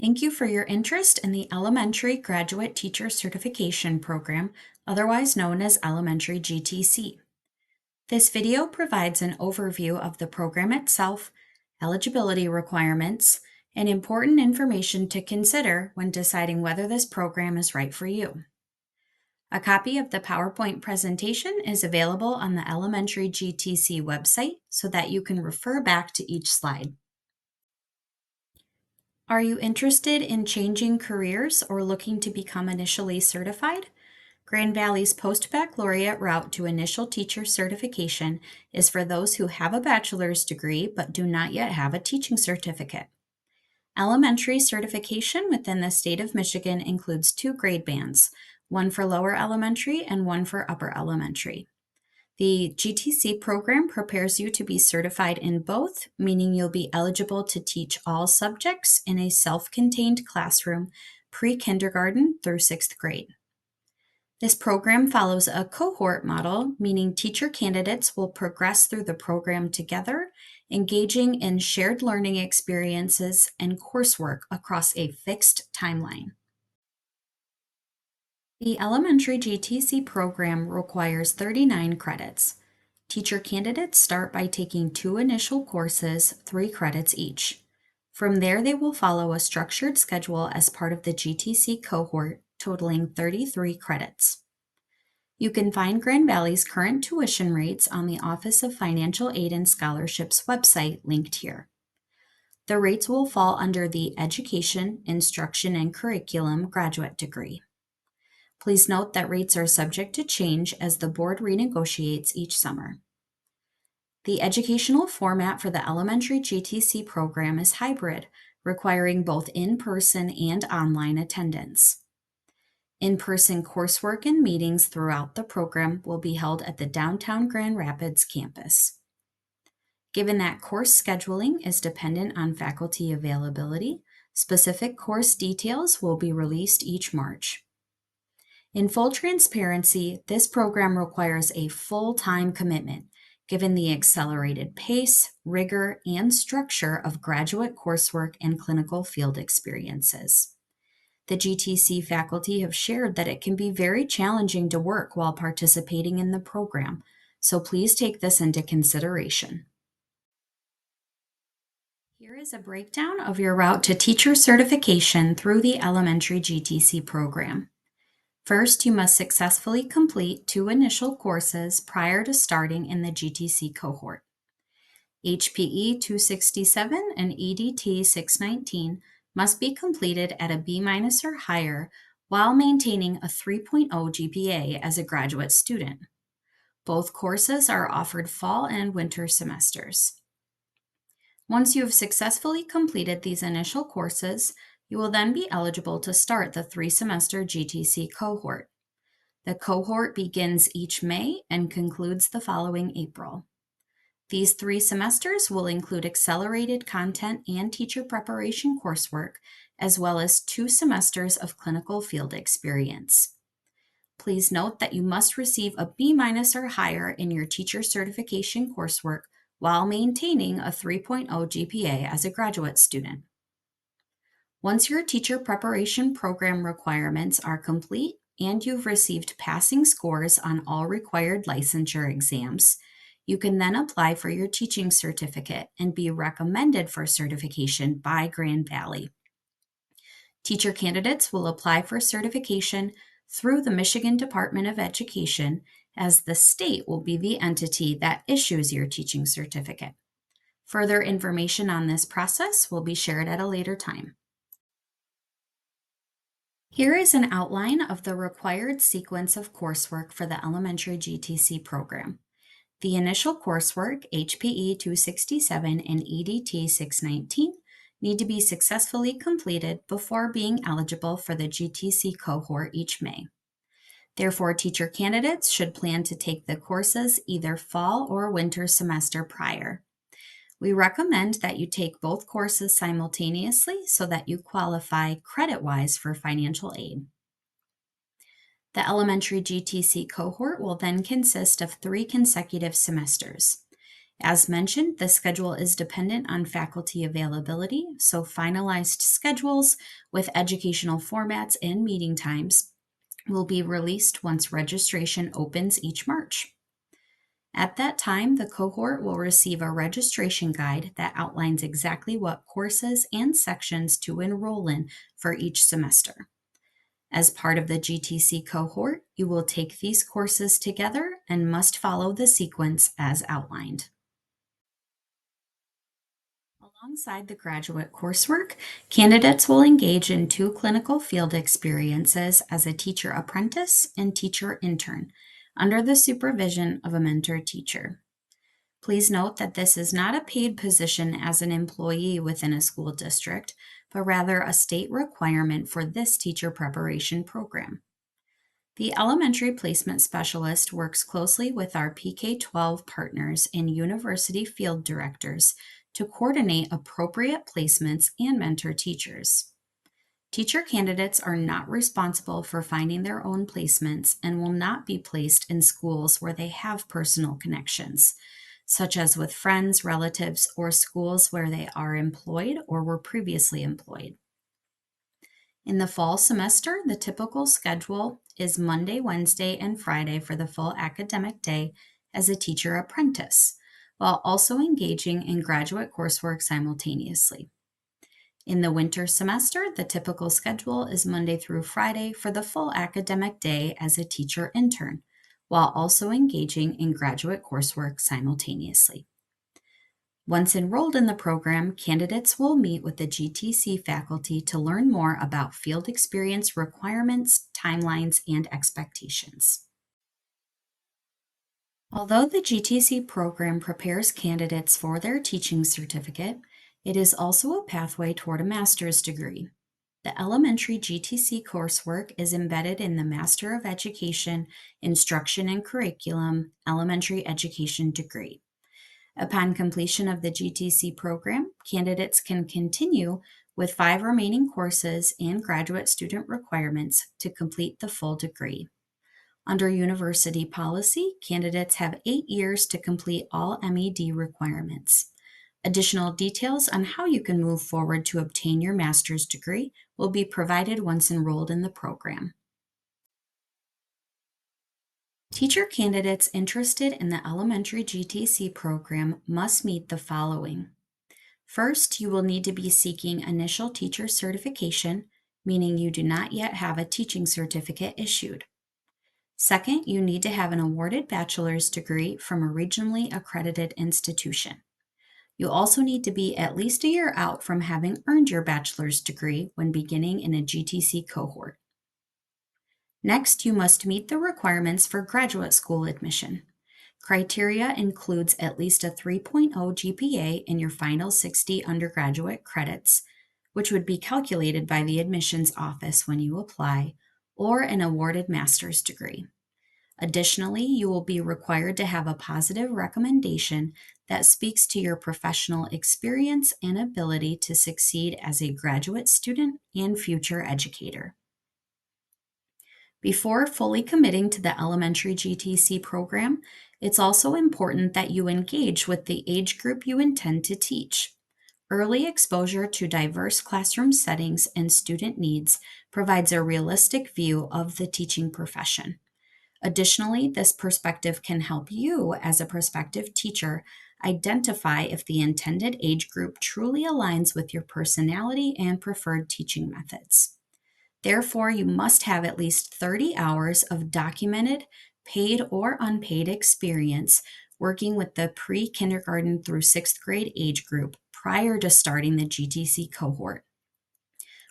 Thank you for your interest in the Elementary Graduate Teacher Certification Program, otherwise known as Elementary GTC. This video provides an overview of the program itself, eligibility requirements, and important information to consider when deciding whether this program is right for you. A copy of the PowerPoint presentation is available on the Elementary GTC website so that you can refer back to each slide. Are you interested in changing careers or looking to become initially certified? Grand Valley's post-baccalaureate route to initial teacher certification is for those who have a bachelor's degree but do not yet have a teaching certificate. Elementary certification within the state of Michigan includes two grade bands, one for lower elementary and one for upper elementary. The GTC program prepares you to be certified in both, meaning you'll be eligible to teach all subjects in a self-contained classroom pre-kindergarten through 6th grade. This program follows a cohort model, meaning teacher candidates will progress through the program together, engaging in shared learning experiences and coursework across a fixed timeline. The elementary GTC program requires 39 credits. Teacher candidates start by taking 2 initial courses, 3 credits each. From there, they will follow a structured schedule as part of the GTC cohort, totaling 33 credits. You can find Grand Valley's current tuition rates on the Office of Financial Aid and Scholarships website linked here. The rates will fall under the Education, Instruction, and Curriculum graduate degree. Please note that rates are subject to change as the board renegotiates each summer. The educational format for the elementary GTC program is hybrid, requiring both in-person and online attendance. In-person coursework and meetings throughout the program will be held at the downtown Grand Rapids campus. Given that course scheduling is dependent on faculty availability, specific course details will be released each March. In full transparency, this program requires a full-time commitment, given the accelerated pace, rigor, and structure of graduate coursework and clinical field experiences. The GTC faculty have shared that it can be very challenging to work while participating in the program, so please take this into consideration. Here is a breakdown of your route to teacher certification through the elementary GTC program. First, you must successfully complete 2 initial courses prior to starting in the GTC cohort. HPE 267 and EDT 619 must be completed at a B- or higher while maintaining a 3.0 GPA as a graduate student. Both courses are offered fall and winter semesters. Once you have successfully completed these initial courses, you will then be eligible to start the 3-semester GTC cohort. The cohort begins each May and concludes the following April. These 3 semesters will include accelerated content and teacher preparation coursework, as well as 2 semesters of clinical field experience. Please note that you must receive a B- or higher in your teacher certification coursework while maintaining a 3.0 GPA as a graduate student. Once your teacher preparation program requirements are complete and you've received passing scores on all required licensure exams, you can then apply for your teaching certificate and be recommended for certification by Grand Valley. Teacher candidates will apply for certification through the Michigan Department of Education, as the state will be the entity that issues your teaching certificate. Further information on this process will be shared at a later time. Here is an outline of the required sequence of coursework for the elementary GTC program. The initial coursework, HPE 267 and EDT 619, need to be successfully completed before being eligible for the GTC cohort each May. Therefore, teacher candidates should plan to take the courses either fall or winter semester prior. We recommend that you take both courses simultaneously so that you qualify credit-wise for financial aid. The elementary GTC cohort will then consist of 3 consecutive semesters. As mentioned, the schedule is dependent on faculty availability, so finalized schedules with educational formats and meeting times will be released once registration opens each March. At that time, the cohort will receive a registration guide that outlines exactly what courses and sections to enroll in for each semester. As part of the GTC cohort, you will take these courses together and must follow the sequence as outlined. Alongside the graduate coursework, candidates will engage in 2 clinical field experiences as a teacher apprentice and teacher intern under the supervision of a mentor teacher. Please note that this is not a paid position as an employee within a school district, but rather a state requirement for this teacher preparation program. The elementary placement specialist works closely with our PK 12 partners and university field directors to coordinate appropriate placements and mentor teachers. Teacher candidates are not responsible for finding their own placements and will not be placed in schools where they have personal connections, such as with friends, relatives, or schools where they are employed or were previously employed. In the fall semester, the typical schedule is Monday, Wednesday, and Friday for the full academic day as a teacher apprentice, while also engaging in graduate coursework simultaneously. In the winter semester, the typical schedule is Monday through Friday for the full academic day as a teacher intern, while also engaging in graduate coursework simultaneously. Once enrolled in the program, candidates will meet with the GTC faculty to learn more about field experience requirements, timelines, and expectations. Although the GTC program prepares candidates for their teaching certificate, it is also a pathway toward a master's degree. The elementary GTC coursework is embedded in the Master of Education, Instruction and Curriculum elementary education degree. Upon completion of the GTC program, candidates can continue with 5 remaining courses and graduate student requirements to complete the full degree. Under university policy, candidates have 8 years to complete all MED requirements. Additional details on how you can move forward to obtain your master's degree will be provided once enrolled in the program. Teacher candidates interested in the elementary GTC program must meet the following. First, you will need to be seeking initial teacher certification, meaning you do not yet have a teaching certificate issued. Second, you need to have an awarded bachelor's degree from a regionally accredited institution. You also need to be at least a year out from having earned your bachelor's degree when beginning in a GTC cohort. Next, you must meet the requirements for graduate school admission. Criteria includes at least a 3.0 GPA in your final 60 undergraduate credits, which would be calculated by the admissions office when you apply, or an awarded master's degree. Additionally, you will be required to have a positive recommendation that speaks to your professional experience and ability to succeed as a graduate student and future educator. Before fully committing to the elementary GTC program, it's also important that you engage with the age group you intend to teach. Early exposure to diverse classroom settings and student needs provides a realistic view of the teaching profession. Additionally, this perspective can help you, as a prospective teacher, identify if the intended age group truly aligns with your personality and preferred teaching methods. Therefore, you must have at least 30 hours of documented, paid or unpaid experience working with the pre-kindergarten through 6th grade age group prior to starting the GTC cohort.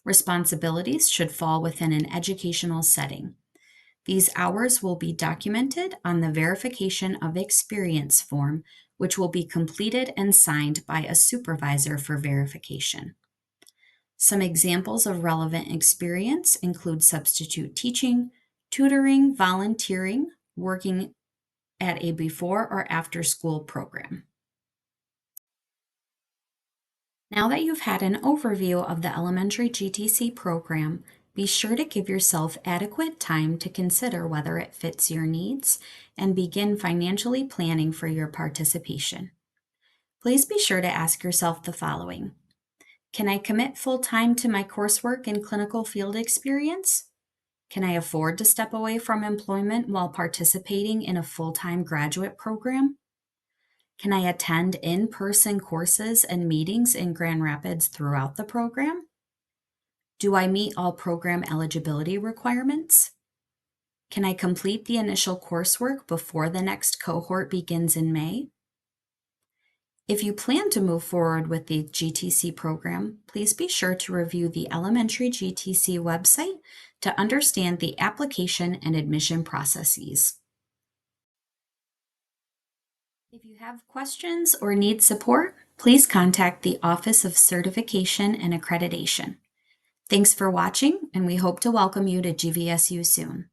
Responsibilities should fall within an educational setting. These hours will be documented on the verification of experience form, which will be completed and signed by a supervisor for verification. Some examples of relevant experience include substitute teaching, tutoring, volunteering, working at a before or after school program. Now that you've had an overview of the elementary GTC program, be sure to give yourself adequate time to consider whether it fits your needs and begin financially planning for your participation. Please be sure to ask yourself the following. Can I commit full-time to my coursework and clinical field experience? Can I afford to step away from employment while participating in a full-time graduate program? Can I attend in-person courses and meetings in Grand Rapids throughout the program? Do I meet all program eligibility requirements? Can I complete the initial coursework before the next cohort begins in May? If you plan to move forward with the GTC program, please be sure to review the elementary GTC website to understand the application and admission processes. If you have questions or need support, please contact the Office of Certification and Accreditation. Thanks for watching, and we hope to welcome you to GVSU soon.